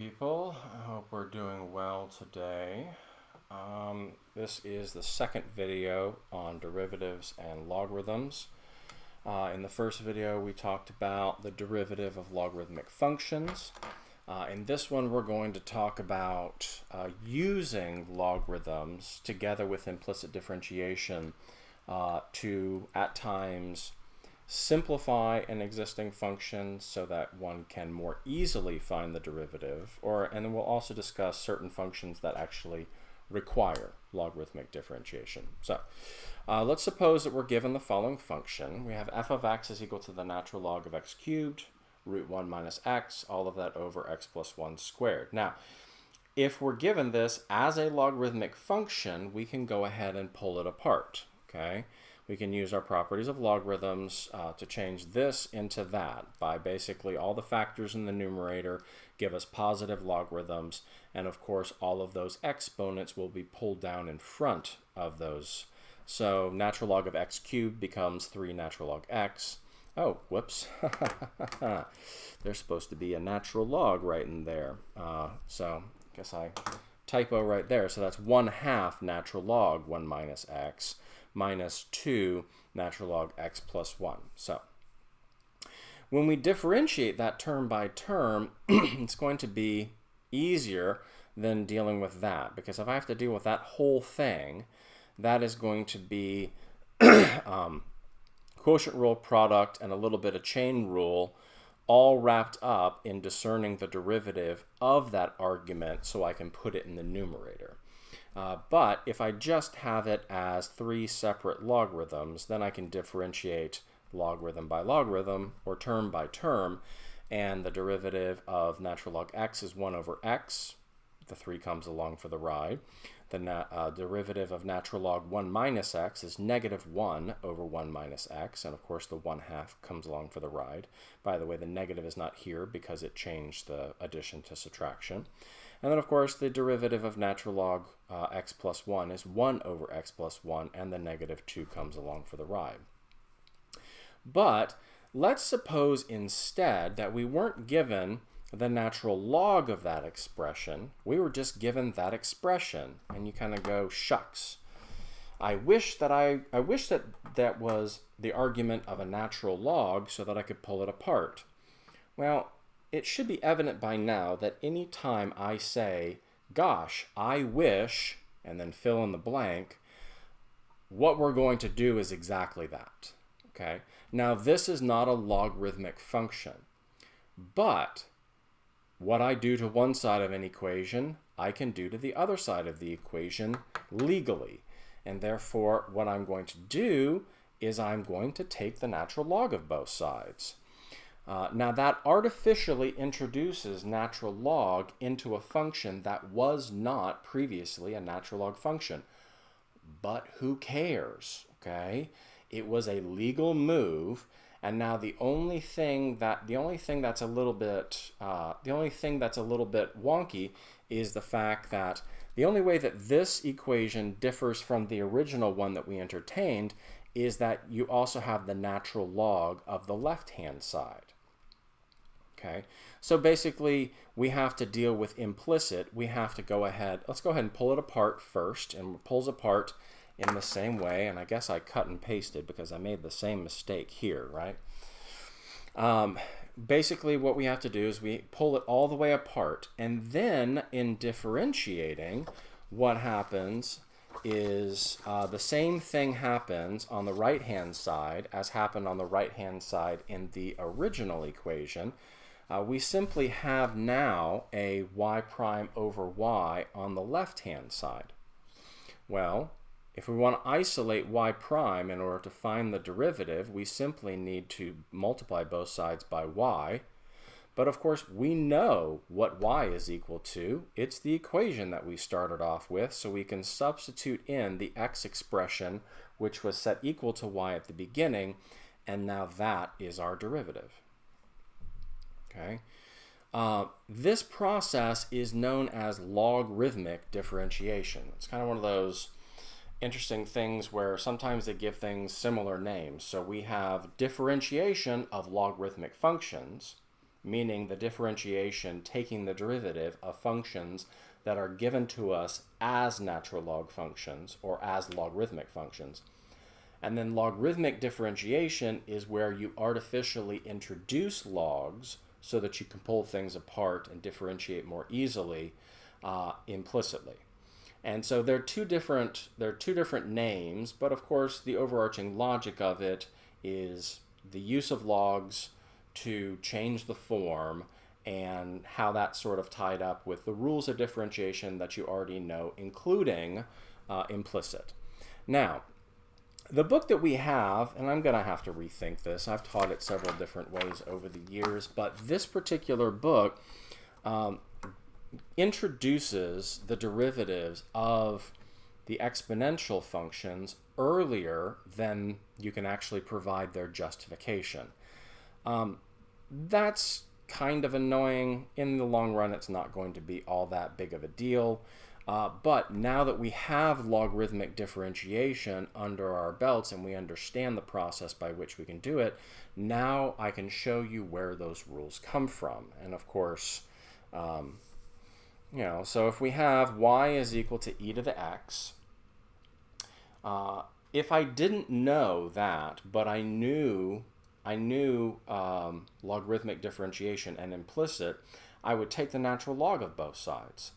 People, I hope we're doing well today. This is the second video on derivatives and logarithms. In the first video, we talked about the derivative of logarithmic functions. In this one, we're going to talk about using logarithms together with implicit differentiation to, at times, simplify an existing function so that one can more easily find the derivative, and then we'll also discuss certain functions that actually require logarithmic differentiation. So let's suppose that we're given the following function. We have f of x is equal to the natural log of x cubed, root 1 minus x, all of that over x plus 1 squared. Now, if we're given this as a logarithmic function, we can go ahead and pull it apart, okay? We can use our properties of logarithms to change this into that by basically all the factors in the numerator give us positive logarithms, and of course all of those exponents will be pulled down in front of those. So natural log of x cubed becomes 3 natural log x. Oh, whoops. There's supposed to be a natural log right in there. So I guess I typo right there. So that's 1/2 natural log 1 minus x minus 2 natural log x plus 1. So when we differentiate that term by term, it's going to be easier than dealing with that, because if I have to deal with that whole thing, that is going to be quotient rule, product, and a little bit of chain rule, all wrapped up in discerning the derivative of that argument so I can put it in the numerator. But if I just have it as 3 separate logarithms, then I can differentiate logarithm by logarithm or term by term, and the derivative of natural log x is 1 over x. The 3 comes along for the ride. The derivative of natural log 1 minus x is negative 1 over 1 minus x, and of course the 1/2 comes along for the ride. By the way, the negative is not here because it changed the addition to subtraction. And then, of course, the derivative of natural log x plus 1 is 1 over x plus 1, and the negative 2 comes along for the ride. But let's suppose instead that we weren't given the natural log of that expression. We were just given that expression, and you kind of go, shucks. I wish that that was the argument of a natural log so that I could pull it apart. Well, it should be evident by now that any time I say, gosh, I wish, and then fill in the blank, what we're going to do is exactly that. Okay? Now, this is not a logarithmic function, but what I do to one side of an equation, I can do to the other side of the equation legally. And therefore, what I'm going to do is I'm going to take the natural log of both sides. Now that artificially introduces natural log into a function that was not previously a natural log function. But who cares, okay? It was a legal move, and now the only thing that's a little bit wonky is the fact that the only way that this equation differs from the original one that we entertained is that you also have the natural log of the left-hand side. Okay, so basically we have to deal with implicit. We have to go ahead, let's go ahead and pull it apart first, and it pulls apart in the same way, and I guess I cut and pasted because I made the same mistake here, right? Basically what we have to do is we pull it all the way apart, and then in differentiating, what happens is the same thing happens on the right-hand side as happened on the right-hand side in the original equation. We simply have now a y prime over y on the left-hand side. Well, if we want to isolate y prime in order to find the derivative, we simply need to multiply both sides by y. But of course, we know what y is equal to. It's the equation that we started off with, so we can substitute in the x expression, which was set equal to y at the beginning, and now that is our derivative. Okay. This process is known as logarithmic differentiation. It's kind of one of those interesting things where sometimes they give things similar names. So we have differentiation of logarithmic functions, meaning the differentiation taking the derivative of functions that are given to us as natural log functions or as logarithmic functions. And then logarithmic differentiation is where you artificially introduce logs so that you can pull things apart and differentiate more easily implicitly. And so they're two different names, but of course the overarching logic of it is the use of logs to change the form and how that's sort of tied up with the rules of differentiation that you already know, including implicit. Now, the book that we have, and I'm going to have to rethink this, I've taught it several different ways over the years, but this particular book introduces the derivatives of the exponential functions earlier than you can actually provide their justification. That's kind of annoying. In the long run, it's not going to be all that big of a deal. But now that we have logarithmic differentiation under our belts and we understand the process by which we can do it, now I can show you where those rules come from. And of course, so if we have y is equal to e to the x, if I didn't know that, but I knew logarithmic differentiation and implicit, I would take the natural log of both sides.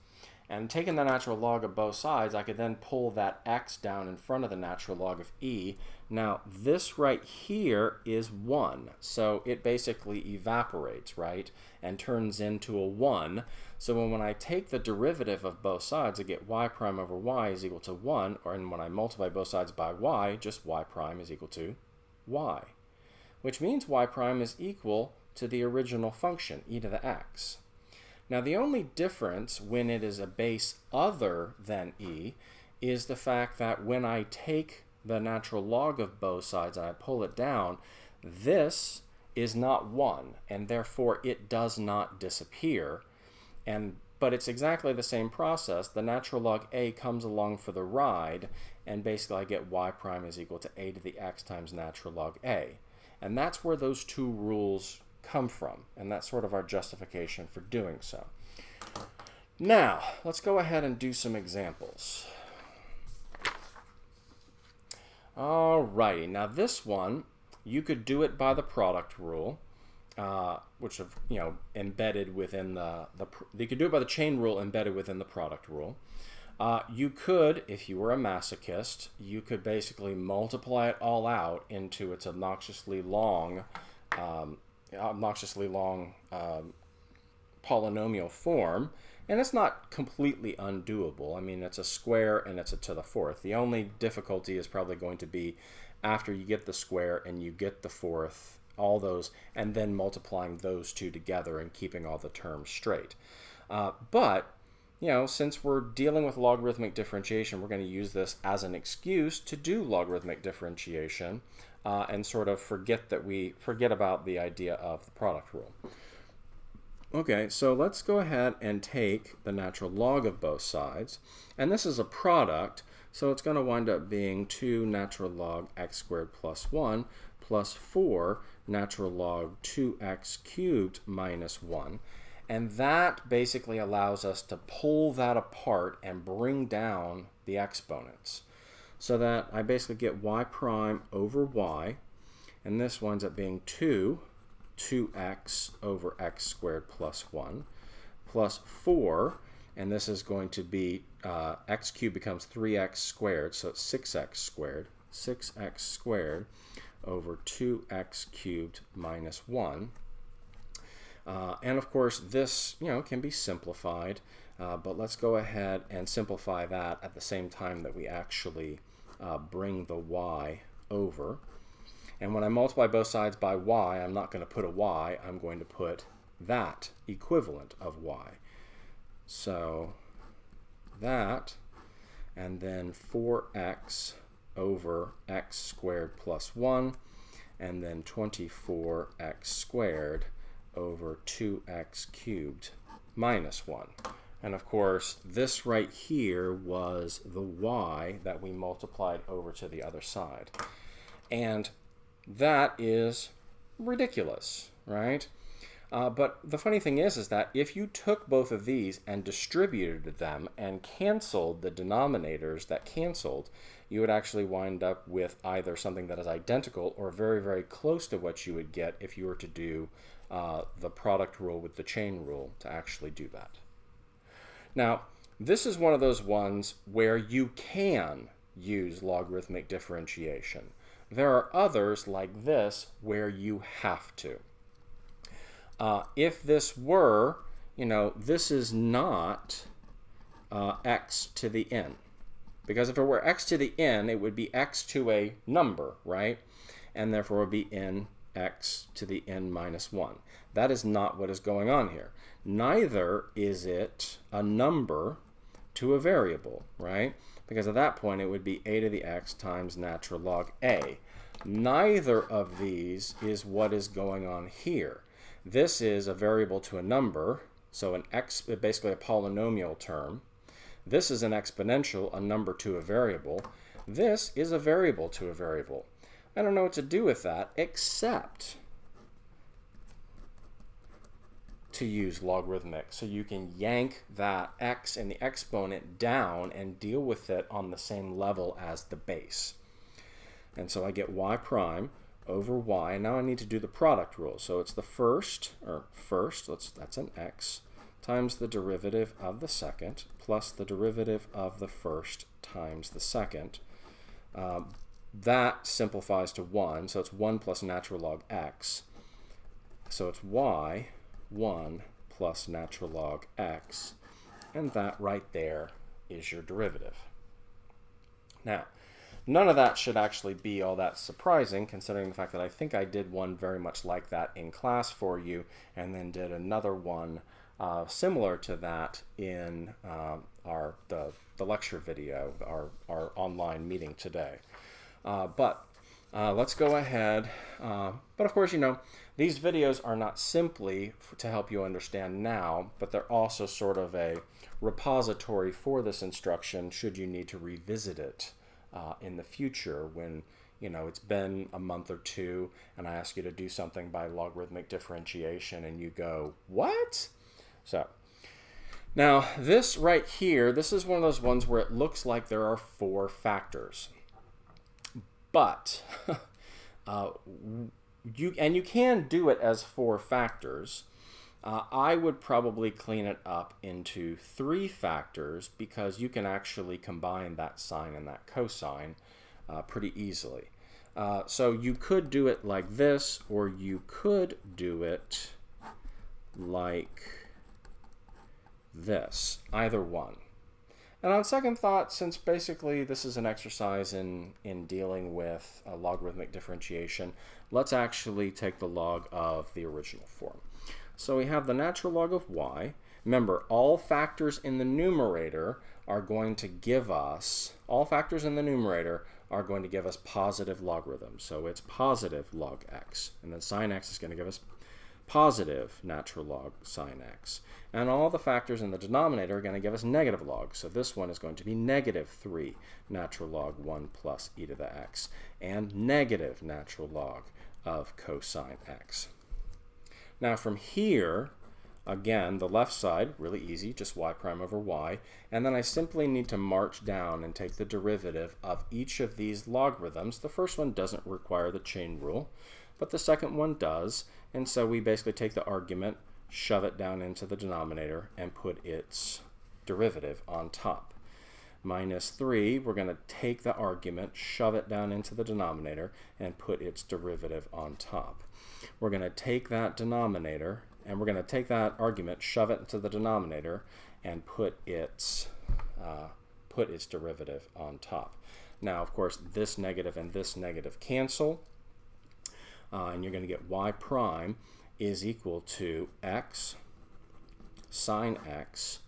And taking the natural log of both sides, I could then pull that x down in front of the natural log of e. Now, this right here is 1. So it basically evaporates, right, and turns into a 1. So when I take the derivative of both sides, I get y prime over y is equal to 1. And when I multiply both sides by y, just y prime is equal to y, which means y prime is equal to the original function, e to the x. Now, the only difference when it is a base other than e is the fact that when I take the natural log of both sides and I pull it down, this is not 1, and therefore it does not disappear. But it's exactly the same process. The natural log a comes along for the ride, and basically I get y prime is equal to a to the x times natural log a. And that's where those two rules come from, and that's sort of our justification for doing so. Now, let's go ahead and do some examples. Alrighty, now this one, you could do it by the product rule, which is embedded within you could do it by the chain rule embedded within the product rule. You could, if you were a masochist, you could basically multiply it all out into its obnoxiously long polynomial form, and it's not completely undoable. I mean, it's a square and it's a to the fourth. The only difficulty is probably going to be after you get the square and you get the fourth, all those, and then multiplying those two together and keeping all the terms straight. But since we're dealing with logarithmic differentiation, we're going to use this as an excuse to do logarithmic differentiation and sort of forget about the idea of the product rule. Okay, so let's go ahead and take the natural log of both sides, and this is a product, so it's going to wind up being 2 natural log x squared plus 1 plus 4 natural log 2x cubed minus 1. And that basically allows us to pull that apart and bring down the exponents. So that I basically get y prime over y, and this winds up being 2x over x squared plus 1, plus 4, and this is going to be x cubed becomes 3x squared, so it's 6x squared over 2x cubed minus 1. And of course, this can be simplified, but let's go ahead and simplify that at the same time that we actually bring the y over. And when I multiply both sides by y, I'm not going to put a y, I'm going to put that equivalent of y. So that, and then 4x over x squared plus 1, and then 24x squared over 2x cubed minus 1. And of course, this right here was the y that we multiplied over to the other side. And that is ridiculous, right? But the funny thing is that if you took both of these and distributed them and canceled the denominators that canceled, you would actually wind up with either something that is identical or very, very close to what you would get if you were to do the product rule with the chain rule to actually do that. Now, this is one of those ones where you can use logarithmic differentiation. There are others like this where you have to. If this were, this is not x to the n. Because if it were x to the n, it would be x to a number, right? And therefore it would be n x to the n minus 1. That is not what is going on here. Neither is it a number to a variable, right? Because at that point it would be a to the x times natural log a. Neither of these is what is going on here. This is a variable to a number, so an x, basically a polynomial term. This is an exponential, a number to a variable. This is a variable to a variable. I don't know what to do with that except to use logarithmic. So you can yank that x and the exponent down and deal with it on the same level as the base. And so I get y prime over y, and now I need to do the product rule. So it's the first, that's an x, times the derivative of the second, plus the derivative of the first times the second. That simplifies to 1, so it's 1 plus natural log x. So it's y, 1 plus natural log x, and that right there is your derivative. Now, none of that should actually be all that surprising, considering the fact that I think I did one very much like that in class for you, and then did another one similar to that in the lecture video, our online meeting today. But let's go ahead. But of course, these videos are not simply to help you understand now, but they're also sort of a repository for this instruction should you need to revisit it in the future when it's been a month or two and I ask you to do something by logarithmic differentiation and you go, what? So now this right here, this is one of those ones where it looks like there are 4 factors. But you can do it as 4 factors. I would probably clean it up into 3 factors because you can actually combine that sine and that cosine pretty easily. So you could do it like this, or you could do it like this, either one. And on second thought, since basically this is an exercise in dealing with logarithmic differentiation, let's actually take the log of the original form. So we have the natural log of y. Remember, all factors in the numerator are going to give us, positive logarithms. So it's positive log x, and then sine x is going to give us positive natural log sine x. And all the factors in the denominator are going to give us negative log. So this one is going to be negative 3 natural log 1 plus e to the x, and negative natural log of cosine x. Now from here, again, the left side, really easy, just y prime over y. And then I simply need to march down and take the derivative of each of these logarithms. The first one doesn't require the chain rule, but the second one does. And so we basically take the argument, shove it down into the denominator, and put its derivative on top. Minus 3, we're going to take the argument, shove it down into the denominator, and put its derivative on top. We're going to take that denominator, and we're going to take that argument, shove it into the denominator, and put its derivative on top. Now, of course, this negative and this negative cancel, and you're going to get y prime is equal to x sine x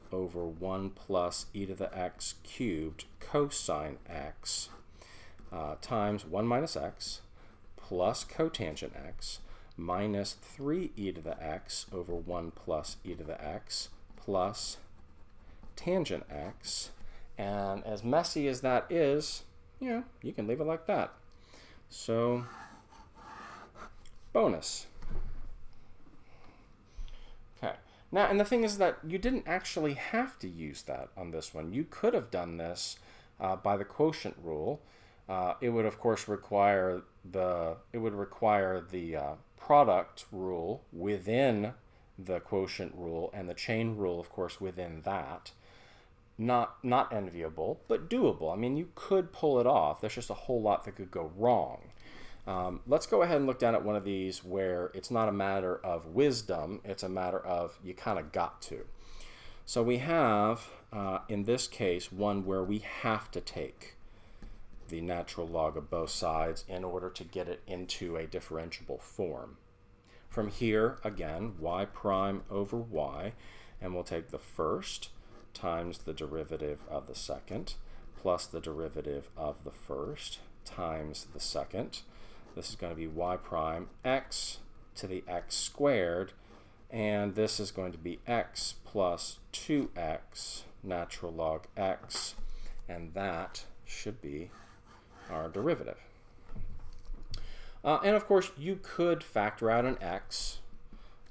over 1 plus e to the x cubed cosine x times 1 minus x plus cotangent x minus 3e to the x over 1 plus e to the x plus tangent x. And as messy as that is, you can leave it like that. So, bonus. Now, and the thing is that you didn't actually have to use that on this one. You could have done this by the quotient rule. It would, of course, require the product rule within the quotient rule, and the chain rule, of course, within that. Not enviable, but doable. I mean, you could pull it off. There's just a whole lot that could go wrong. Let's go ahead and look down at one of these where it's not a matter of wisdom, it's a matter of you kind of got to. So we have, in this case, one where we have to take the natural log of both sides in order to get it into a differentiable form. From here, again, y prime over y, and we'll take the first times the derivative of the second plus the derivative of the first times the second. This is going to be y prime x to the x squared, and this is going to be x plus 2x natural log x, and that should be our derivative. And of course, you could factor out an x,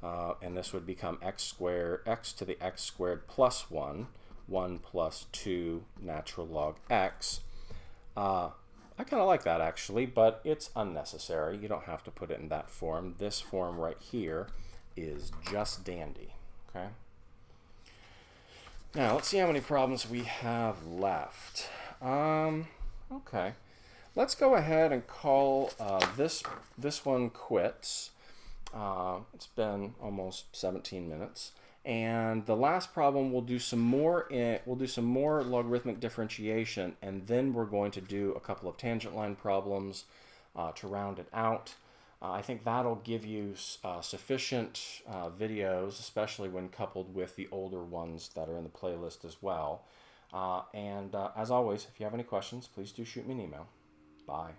and this would become x squared, x to the x squared plus 1, 1 plus 2 natural log x. I kind of like that actually, but it's unnecessary. You don't have to put it in that form. This form right here is just dandy. Okay. Now let's see how many problems we have left. Okay. Let's go ahead and call this one quits. It's been almost 17 minutes. And the last problem we'll do some more logarithmic differentiation, and then we're going to do a couple of tangent line problems to round it out. I think that'll give you sufficient videos, especially when coupled with the older ones that are in the playlist as well. As always, if you have any questions, please do shoot me an email. Bye.